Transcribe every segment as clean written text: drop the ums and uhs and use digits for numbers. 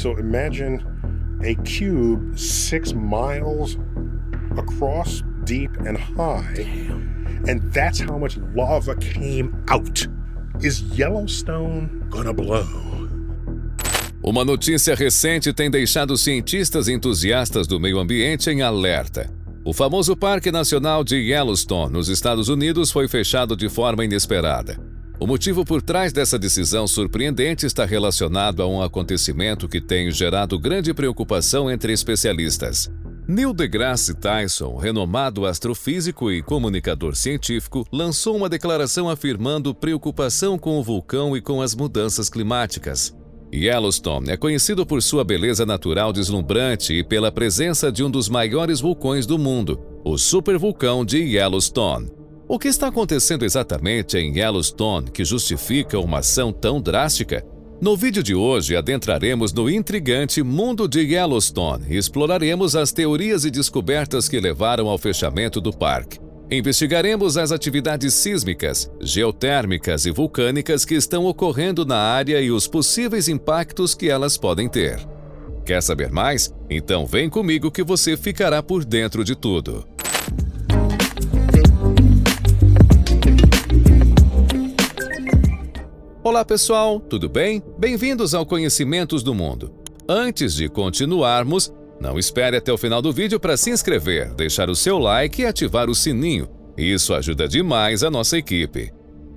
So imagine a cube 6 miles across, deep and high. And that's how much lava came out. Is Yellowstone gonna blow? Uma notícia recente tem deixado cientistas entusiastas do meio ambiente em alerta. O famoso Parque Nacional de Yellowstone, nos Estados Unidos, foi fechado de forma inesperada. O motivo por trás dessa decisão surpreendente está relacionado a um acontecimento que tem gerado grande preocupação entre especialistas. Neil deGrasse Tyson, renomado astrofísico e comunicador científico, lançou uma declaração afirmando preocupação com o vulcão e com as mudanças climáticas. Yellowstone é conhecido por sua beleza natural deslumbrante e pela presença de um dos maiores vulcões do mundo, o supervulcão de Yellowstone. O que está acontecendo exatamente em Yellowstone que justifica uma ação tão drástica? No vídeo de hoje, adentraremos no intrigante mundo de Yellowstone e exploraremos as teorias e descobertas que levaram ao fechamento do parque. Investigaremos as atividades sísmicas, geotérmicas e vulcânicas que estão ocorrendo na área e os possíveis impactos que elas podem ter. Quer saber mais? Então vem comigo que você ficará por dentro de tudo. Olá pessoal, tudo bem? Bem-vindos ao Conhecimentos do Mundo. Antes de continuarmos, não espere até o final do vídeo para se inscrever, deixar o seu like e ativar o sininho. Isso ajuda demais a nossa equipe.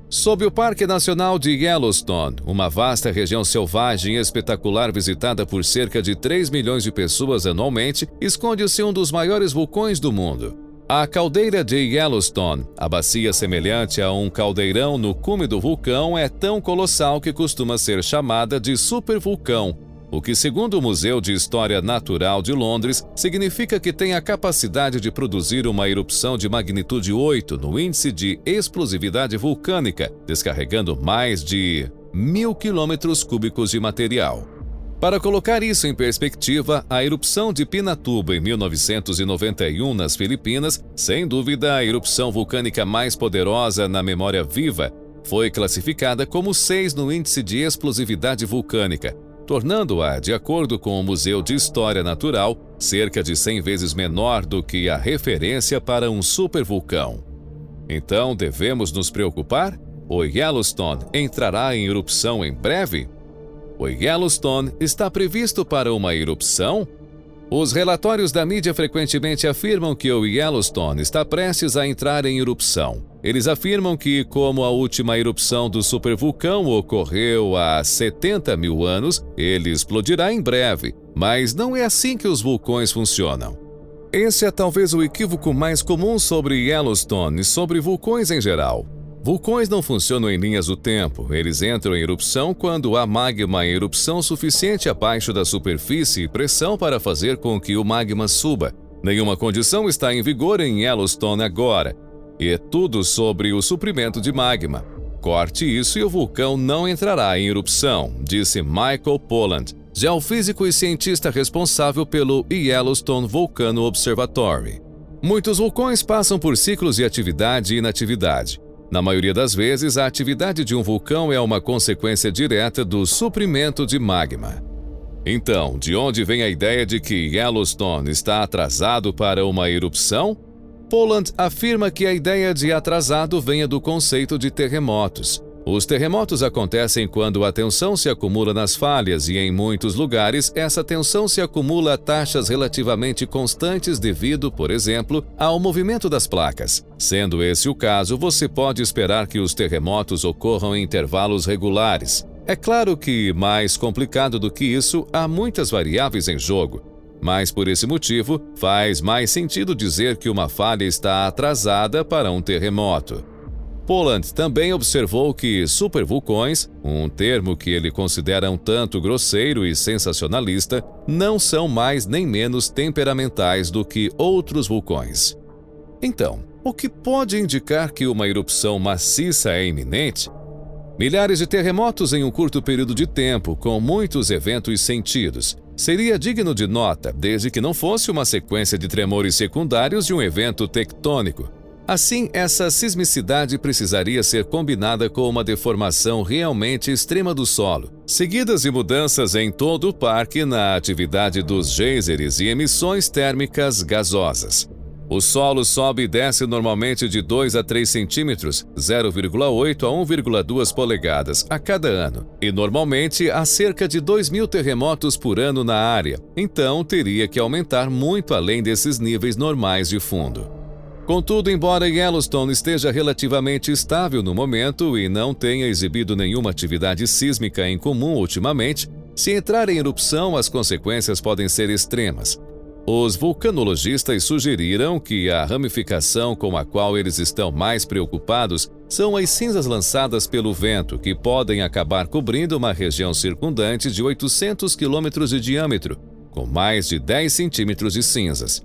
Sob o Parque Nacional de Yellowstone, uma vasta região selvagem e espetacular visitada por cerca de 3 milhões de pessoas anualmente, esconde-se um dos maiores vulcões do mundo. A caldeira de Yellowstone, a bacia semelhante a um caldeirão no cume do vulcão, é tão colossal que costuma ser chamada de supervulcão, o que, segundo o Museu de História Natural de Londres, significa que tem a capacidade de produzir uma erupção de magnitude 8 no índice de explosividade vulcânica, descarregando mais de 1.000 quilômetros cúbicos de material. Para colocar isso em perspectiva, a erupção de Pinatubo em 1991 nas Filipinas, sem dúvida a erupção vulcânica mais poderosa na memória viva, foi classificada como 6 no índice de explosividade vulcânica, tornando-a, de acordo com o Museu de História Natural, cerca de 100 vezes menor do que a referência para um supervulcão. Então, devemos nos preocupar? O Yellowstone entrará em erupção em breve? O Yellowstone está previsto para uma erupção? Os relatórios da mídia frequentemente afirmam que o Yellowstone está prestes a entrar em erupção. Eles afirmam que, como a última erupção do supervulcão ocorreu há 70 mil anos, ele explodirá em breve. Mas não é assim que os vulcões funcionam. Esse é talvez o equívoco mais comum sobre Yellowstone e sobre vulcões em geral. Vulcões não funcionam em linhas do tempo, eles entram em erupção quando há magma em erupção suficiente abaixo da superfície e pressão para fazer com que o magma suba. Nenhuma condição está em vigor em Yellowstone agora, e é tudo sobre o suprimento de magma. Corte isso e o vulcão não entrará em erupção, disse Michael Polland, geofísico e cientista responsável pelo Yellowstone Volcano Observatory. Muitos vulcões passam por ciclos de atividade e inatividade. Na maioria das vezes, a atividade de um vulcão é uma consequência direta do suprimento de magma. Então, de onde vem a ideia de que Yellowstone está atrasado para uma erupção? Polland afirma que a ideia de atrasado venha do conceito de terremotos. Os terremotos acontecem quando a tensão se acumula nas falhas e, em muitos lugares, essa tensão se acumula a taxas relativamente constantes devido, por exemplo, ao movimento das placas. Sendo esse o caso, você pode esperar que os terremotos ocorram em intervalos regulares. É claro que, mais complicado do que isso, há muitas variáveis em jogo. Mas, por esse motivo, faz mais sentido dizer que uma falha está atrasada para um terremoto. Polland também observou que supervulcões, um termo que ele considera um tanto grosseiro e sensacionalista, não são mais nem menos temperamentais do que outros vulcões. Então, o que pode indicar que uma erupção maciça é iminente? Milhares de terremotos em um curto período de tempo, com muitos eventos sentidos. Seria digno de nota, desde que não fosse uma sequência de tremores secundários de um evento tectônico. Assim, essa sismicidade precisaria ser combinada com uma deformação realmente extrema do solo, seguidas de mudanças em todo o parque na atividade dos geysers e emissões térmicas gasosas. O solo sobe e desce normalmente de 2 a 3 centímetros, 0,8 a 1,2 polegadas, a cada ano, e normalmente há cerca de 2.000 terremotos por ano na área, então teria que aumentar muito além desses níveis normais de fundo. Contudo, embora Yellowstone esteja relativamente estável no momento e não tenha exibido nenhuma atividade sísmica em comum ultimamente, se entrar em erupção, as consequências podem ser extremas. Os vulcanologistas sugeriram que a ramificação com a qual eles estão mais preocupados são as cinzas lançadas pelo vento, que podem acabar cobrindo uma região circundante de 800 quilômetros de diâmetro, com mais de 10 centímetros de cinzas.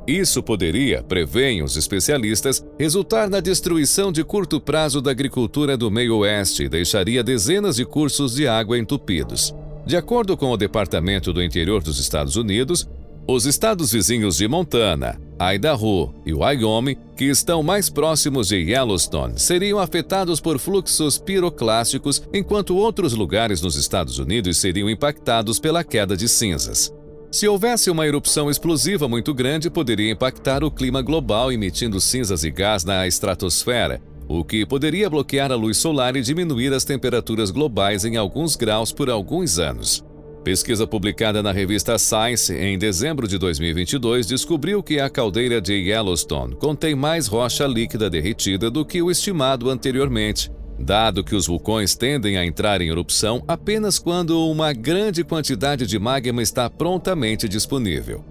Isso poderia, preveem os especialistas, resultar na destruição de curto prazo da agricultura do meio oeste e deixaria dezenas de cursos de água entupidos. De acordo com o Departamento do Interior dos Estados Unidos, os estados vizinhos de Montana, Idaho e Wyoming, que estão mais próximos de Yellowstone, seriam afetados por fluxos piroclásticos, enquanto outros lugares nos Estados Unidos seriam impactados pela queda de cinzas. Se houvesse uma erupção explosiva muito grande, poderia impactar o clima global emitindo cinzas e gás na estratosfera, o que poderia bloquear a luz solar e diminuir as temperaturas globais em alguns graus por alguns anos. Pesquisa publicada na revista Science em dezembro de 2022 descobriu que a caldeira de Yellowstone contém mais rocha líquida derretida do que o estimado anteriormente, dado que os vulcões tendem a entrar em erupção apenas quando uma grande quantidade de magma está prontamente disponível.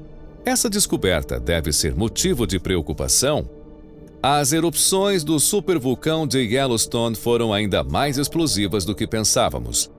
Essa descoberta deve ser motivo de preocupação? As erupções do supervulcão de Yellowstone foram ainda mais explosivas do que pensávamos.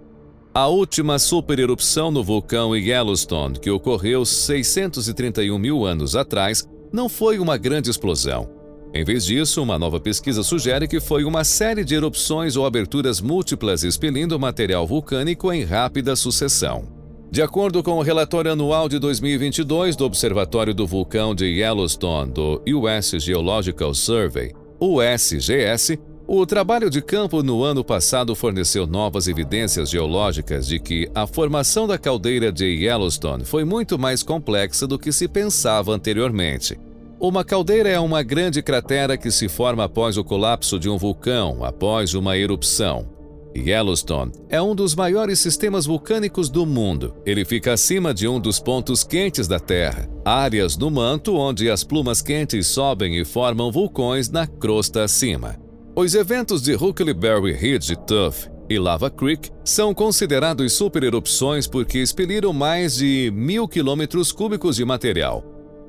A última supererupção no vulcão Yellowstone, que ocorreu 631 mil anos atrás, não foi uma grande explosão. Em vez disso, uma nova pesquisa sugere que foi uma série de erupções ou aberturas múltiplas expelindo material vulcânico em rápida sucessão. De acordo com o relatório anual de 2022 do Observatório do Vulcão de Yellowstone do US Geological Survey, USGS, o trabalho de campo no ano passado forneceu novas evidências geológicas de que a formação da caldeira de Yellowstone foi muito mais complexa do que se pensava anteriormente. Uma caldeira é uma grande cratera que se forma após o colapso de um vulcão, após uma erupção. Yellowstone é um dos maiores sistemas vulcânicos do mundo. Ele fica acima de um dos pontos quentes da Terra, áreas no manto onde as plumas quentes sobem e formam vulcões na crosta acima. Os eventos de Huckleberry Ridge Tuff e Lava Creek são considerados supererupções porque expeliram mais de 1.000 quilômetros cúbicos de material.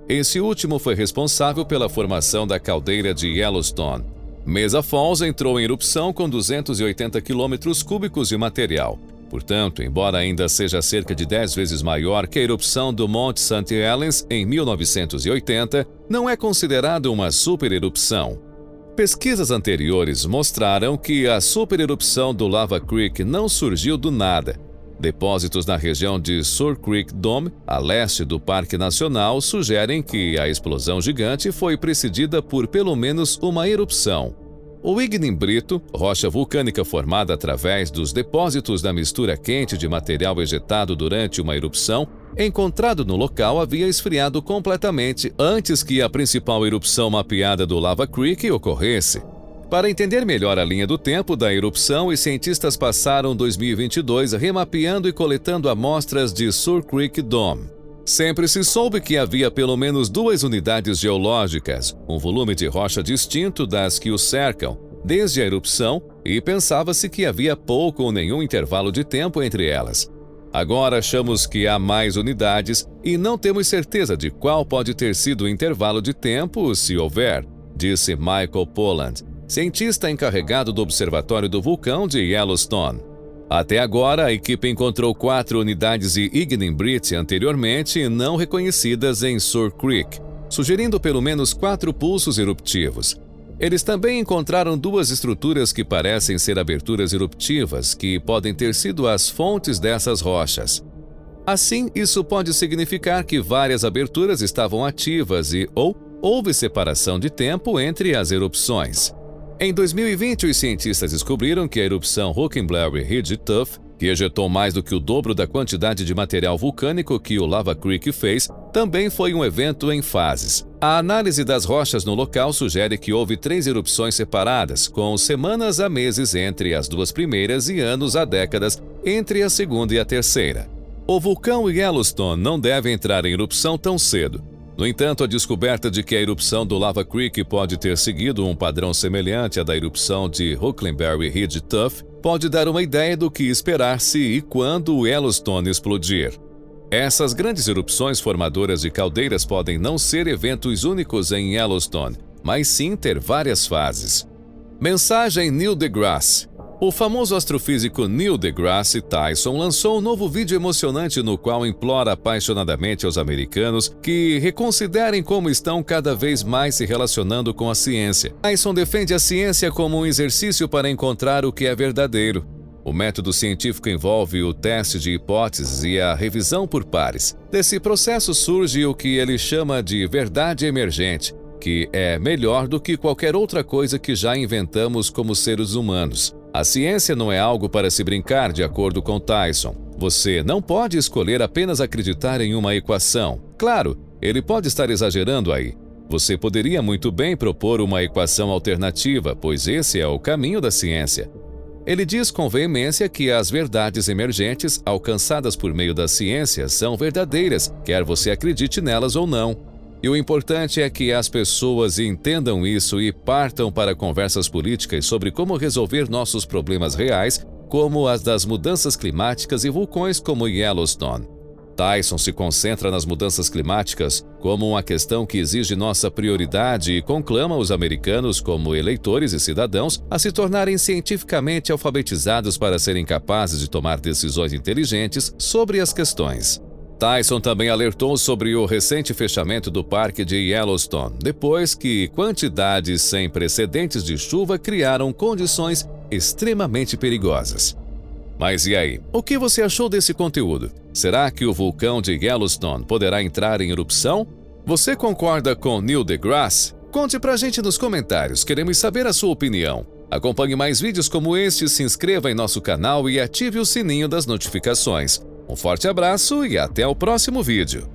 Esse último foi responsável pela formação da caldeira de Yellowstone. Mesa Falls entrou em erupção com 280 quilômetros cúbicos de material. Portanto, embora ainda seja cerca de 10 vezes maior que a erupção do Monte St. Helens em 1980, não é considerado uma supererupção. Pesquisas anteriores mostraram que a supererupção do Lava Creek não surgiu do nada. Depósitos na região de Sur Creek Dome, a leste do Parque Nacional, sugerem que a explosão gigante foi precedida por pelo menos uma erupção. O ignimbrito, rocha vulcânica formada através dos depósitos da mistura quente de material ejetado durante uma erupção, encontrado no local, havia esfriado completamente antes que a principal erupção mapeada do Lava Creek ocorresse. Para entender melhor a linha do tempo da erupção, os cientistas passaram 2022 remapeando e coletando amostras de Sur Creek Dome. Sempre se soube que havia pelo menos 2 unidades geológicas, um volume de rocha distinto das que o cercam, desde a erupção, e pensava-se que havia pouco ou nenhum intervalo de tempo entre elas. Agora achamos que há mais unidades e não temos certeza de qual pode ter sido o intervalo de tempo, se houver, disse Michael Polland, cientista encarregado do Observatório do Vulcão de Yellowstone. Até agora, a equipe encontrou 4 unidades de ignimbrite anteriormente não reconhecidas em Sur Creek, sugerindo pelo menos 4 pulsos eruptivos. Eles também encontraram 2 estruturas que parecem ser aberturas eruptivas, que podem ter sido as fontes dessas rochas. Assim, isso pode significar que várias aberturas estavam ativas ou houve separação de tempo entre as erupções. Em 2020, os cientistas descobriram que a erupção Hockenberry Ridge Tuff, que ejetou mais do que o dobro da quantidade de material vulcânico que o Lava Creek fez, também foi um evento em fases. A análise das rochas no local sugere que houve 3 erupções separadas, com semanas a meses entre as 2 primeiras e anos a décadas entre a segunda e a terceira. O vulcão Yellowstone não deve entrar em erupção tão cedo. No entanto, a descoberta de que a erupção do Lava Creek pode ter seguido um padrão semelhante à da erupção de Hockenberry Ridge Tuff pode dar uma ideia do que esperar se e quando o Yellowstone explodir. Essas grandes erupções formadoras de caldeiras podem não ser eventos únicos em Yellowstone, mas sim ter várias fases. Mensagem Neil deGrasse. O famoso astrofísico Neil deGrasse Tyson lançou um novo vídeo emocionante no qual implora apaixonadamente aos americanos que reconsiderem como estão cada vez mais se relacionando com a ciência. Tyson defende a ciência como um exercício para encontrar o que é verdadeiro. O método científico envolve o teste de hipóteses e a revisão por pares. Desse processo surge o que ele chama de verdade emergente, que é melhor do que qualquer outra coisa que já inventamos como seres humanos. A ciência não é algo para se brincar, de acordo com Tyson. Você não pode escolher apenas acreditar em uma equação. Claro, ele pode estar exagerando aí. Você poderia muito bem propor uma equação alternativa, pois esse é o caminho da ciência. Ele diz com veemência que as verdades emergentes, alcançadas por meio da ciência, são verdadeiras, quer você acredite nelas ou não. E o importante é que as pessoas entendam isso e partam para conversas políticas sobre como resolver nossos problemas reais, como as das mudanças climáticas e vulcões como Yellowstone. Tyson se concentra nas mudanças climáticas como uma questão que exige nossa prioridade e conclama os americanos, como eleitores e cidadãos, a se tornarem cientificamente alfabetizados para serem capazes de tomar decisões inteligentes sobre as questões. Tyson também alertou sobre o recente fechamento do parque de Yellowstone, depois que quantidades sem precedentes de chuva criaram condições extremamente perigosas. Mas e aí? O que você achou desse conteúdo? Será que o vulcão de Yellowstone poderá entrar em erupção? Você concorda com Neil deGrasse? Conte pra gente nos comentários, queremos saber a sua opinião. Acompanhe mais vídeos como este, se inscreva em nosso canal e ative o sininho das notificações. Um forte abraço e até o próximo vídeo.